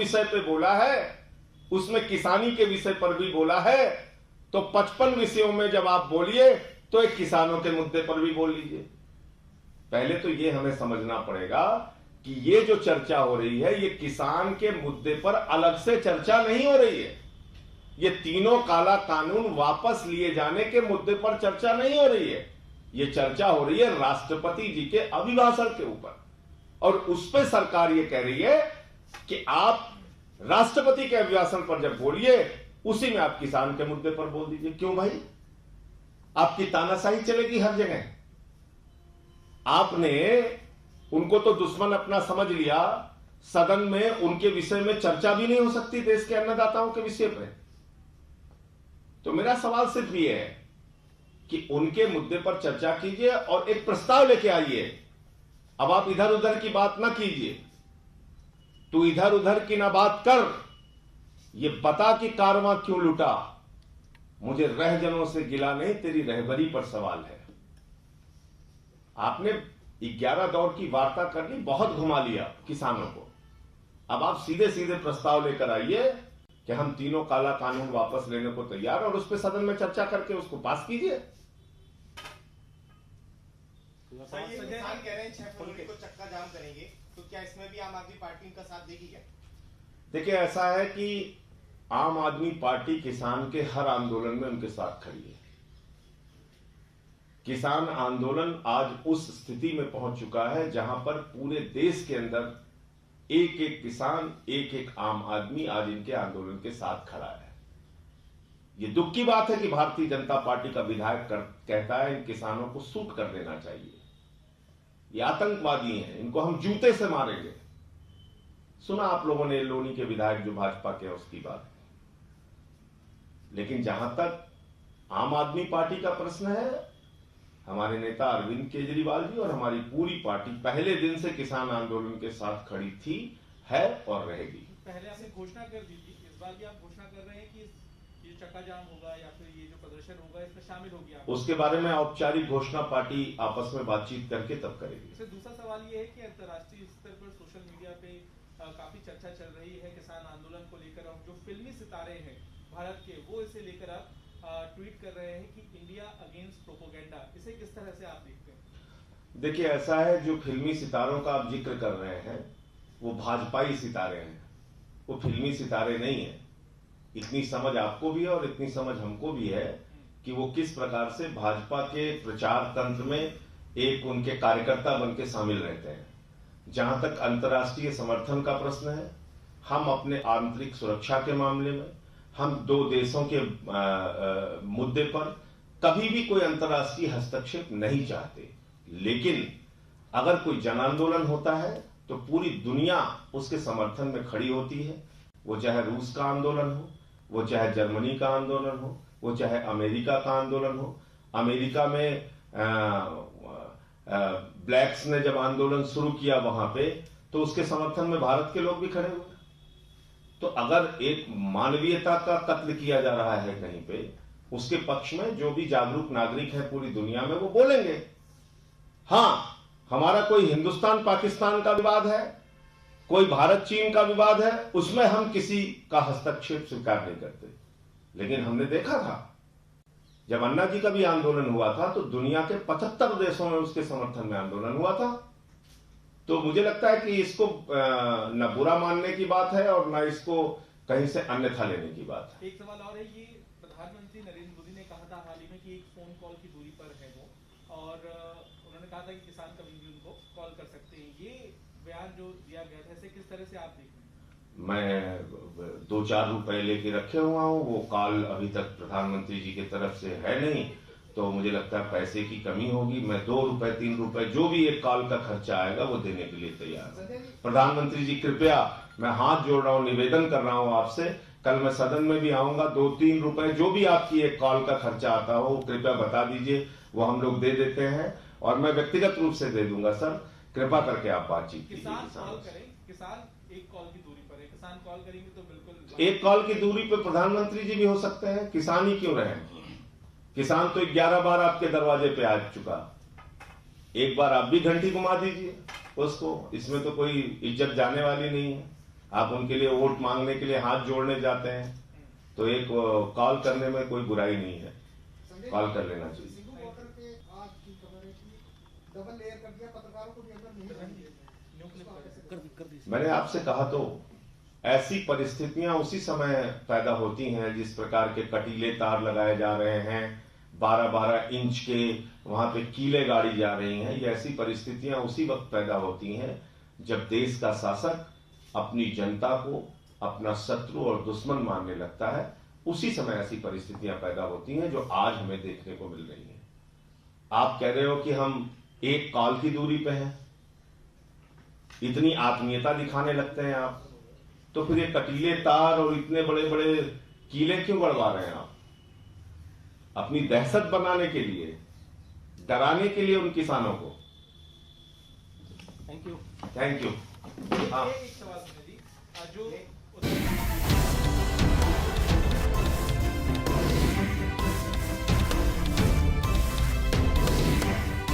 विषय पे बोला है, उसमें किसानी के विषय पर भी बोला है, तो 55 विषयों में जब आप बोलिए तो एक किसानों के मुद्दे पर भी बोल लीजिए। पहले तो ये हमें समझना पड़ेगा कि ये जो चर्चा हो रही है ये किसान के मुद्दे पर अलग से चर्चा नहीं हो रही है। ये तीनों काला कानून वापस लिए जाने के मुद्दे पर चर्चा नहीं हो रही है। ये चर्चा हो रही है राष्ट्रपति जी के अभिभाषण के ऊपर, और उस पर सरकार ये कह रही है कि आप राष्ट्रपति के अभिभाषण पर जब बोलिए उसी में आप किसान के मुद्दे पर बोल दीजिए। क्यों भाई, आपकी तानाशाही चलेगी हर जगह? आपने उनको तो दुश्मन अपना समझ लिया, सदन में उनके विषय में चर्चा भी नहीं हो सकती देश के अन्नदाताओं के विषय पर। तो मेरा सवाल सिर्फ ये है कि उनके मुद्दे पर चर्चा कीजिए और एक प्रस्ताव लेके आइए। अब आप इधर उधर की बात ना कीजिए, तू इधर उधर की ना बात कर, ये बता कि कारवां क्यों लुटा। मुझे रहजनों से गिला नहीं, तेरी रहबरी पर सवाल है। आपने 11 दौर की वार्ता कर ली, बहुत घुमा लिया किसानों को। अब आप सीधे सीधे प्रस्ताव लेकर आइए कि हम तीनों काला कानून वापस लेने को तैयार, और उस पर सदन में चर्चा करके उसको पास कीजिए। किसान कह रहे हैं 6 फरवरी को चक्का जाम करेंगे, तो क्या इसमें भी आम आदमी पार्टी का साथ देगी क्या? देखिए, ऐसा है कि आम आदमी पार्टी किसान के हर आंदोलन में उनके साथ खड़ी है। किसान आंदोलन आज उस स्थिति में पहुंच चुका है जहां पर पूरे देश के अंदर एक एक किसान, एक एक आम आदमी आज इनके आंदोलन के साथ खड़ा है। ये दुख की बात है कि भारतीय जनता पार्टी का विधायक कहता है इन किसानों को शूट कर देना चाहिए, ये आतंकवादी हैं, इनको हम जूते से मारेंगे। सुना आप लोगों ने लोनी के विधायक जो भाजपा के, उसकी बात। लेकिन जहां तक आम आदमी पार्टी का प्रश्न है, हमारे नेता अरविंद केजरीवाल जी और हमारी पूरी पार्टी पहले दिन से किसान आंदोलन के साथ खड़ी थी, है और रहेगी। पहले आपने घोषणा कर दी थी, इस बार भी आप घोषणा कर रहे हैं कि ये चक्का जाम होगा या फिर ये जो प्रदर्शन होगा इसमें शामिल होगी आप? उसके बारे में औपचारिक घोषणा पार्टी आपस में बातचीत करके तब करेगी। इससे दूसरा सवाल ये है कि अंतर्राष्ट्रीय स्तर पर सोशल मीडिया पे काफी चर्चा चल रही है किसान आंदोलन को लेकर, और जो फिल्मी सितारे हैं भारत के, वो इसे लेकर आप ट्वीट कर रहे हैं कि इंडिया अगेंस्ट प्रोपोगेंडा। इसे किस तरह से आप देखते हैं? देखिए, ऐसा है, जो फिल्मी सितारों का आप जिक्र कर रहे हैं वो भाजपाई सितारे हैं, वो फिल्मी सितारे नहीं है। इतनी समझ आपको भी है और इतनी समझ हमको भी है कि वो किस प्रकार से भाजपा के प्रचार तंत्र में एक उनके कार्यकर्ता बन के शामिल रहते हैं। जहां तक अंतर्राष्ट्रीय समर्थन का प्रश्न है, हम अपने आंतरिक सुरक्षा के मामले में, हम दो देशों के मुद्दे पर कभी भी कोई अंतर्राष्ट्रीय हस्तक्षेप नहीं चाहते। लेकिन अगर कोई जन आंदोलन होता है तो पूरी दुनिया उसके समर्थन में खड़ी होती है। वो चाहे रूस का आंदोलन हो, वो चाहे जर्मनी का आंदोलन हो, वो चाहे अमेरिका का आंदोलन हो। अमेरिका में ब्लैक्स ने जब आंदोलन शुरू किया वहां पे, तो उसके समर्थन में भारत के लोग भी खड़े हुए। तो अगर एक मानवीयता का कत्ल किया जा रहा है कहीं पे, उसके पक्ष में जो भी जागरूक नागरिक है पूरी दुनिया में वो बोलेंगे। हां, हमारा कोई हिंदुस्तान पाकिस्तान का विवाद है, कोई भारत चीन का विवाद है, उसमें हम किसी का हस्तक्षेप स्वीकार नहीं करते। लेकिन हमने देखा था जब अन्ना जी का भी आंदोलन हुआ था तो दुनिया के 75 देशों में उसके समर्थन में आंदोलन हुआ था। तो मुझे लगता है कि इसको न बुरा मानने की बात है और न इसको कहीं से अन्यथा लेने की बात है। एक सवाल और है, ये प्रधानमंत्री नरेंद्र मोदी ने कहा था हाल ही में कि एक फोन कॉल की दूरी पर है वो, और उन्होंने कहा था कि किसान कभी भी उनको कॉल कर सकते हैं। ये बयान जो दिया गया था, इसे किस तरह से आप देख रहे हैं? मैं 2-4 रुपए लेके रखे हुआ हूं, वो कॉल अभी तक प्रधानमंत्री जी की तरफ से है नहीं, तो मुझे लगता है पैसे की कमी होगी। मैं 2 रुपए 3 रुपए जो भी एक कॉल का खर्चा आएगा वो देने के लिए तैयार हूं। प्रधानमंत्री जी कृपया, मैं हाथ जोड़ रहा हूं, निवेदन कर रहा हूं आपसे, कल मैं सदन में भी आऊंगा, 2-3 रुपए जो भी आपकी एक कॉल का खर्चा आता हो कृपया बता दीजिए, वो हम लोग दे देते हैं और मैं व्यक्तिगत रूप से दे दूंगा। सर कृपा करके आप बातचीत कीजिए। किसान कॉल करें, किसान एक कॉल की दूरी पर है, किसान कॉल करेंगे तो बिल्कुल एक कॉल की दूरी पे प्रधानमंत्री जी भी हो सकते हैं, किसान ही क्यों रहे? किसान तो 11 बार आपके दरवाजे पे आ चुका, एक बार आप भी घंटी घुमा दीजिए उसको, इसमें तो कोई इज्जत जाने वाली नहीं है। आप उनके लिए वोट मांगने के लिए हाथ जोड़ने जाते हैं, तो एक कॉल करने में कोई बुराई नहीं है, कॉल कर लेना चाहिए। सिंघू बॉर्डर पे आज की खबर है कि डबल लेयर कर दिया, पत्रकारों को भी अंदर नहीं जाने दिया। मैंने आपसे कहा तो ऐसी परिस्थितियां उसी समय पैदा होती हैं जिस प्रकार के कटीले तार लगाए जा रहे हैं, 12-12 इंच के वहां पे कीले गाड़ी जा रही हैं। ये ऐसी परिस्थितियां उसी वक्त पैदा होती हैं जब देश का शासक अपनी जनता को अपना शत्रु और दुश्मन मानने लगता है। उसी समय ऐसी परिस्थितियां पैदा होती हैं जो आज हमें देखने को मिल रही हैं। आप कह रहे हो कि हम एक कॉल की दूरी पे हैं, इतनी आत्मीयता दिखाने लगते हैं आप, तो फिर ये कटीले तार और इतने बड़े बड़े कीले क्यों गड़वा रहे हैं आप? अपनी दहशत बनाने के लिए, डराने के लिए उन किसानों को। Thank you. Thank you. एक सवाल जी, जो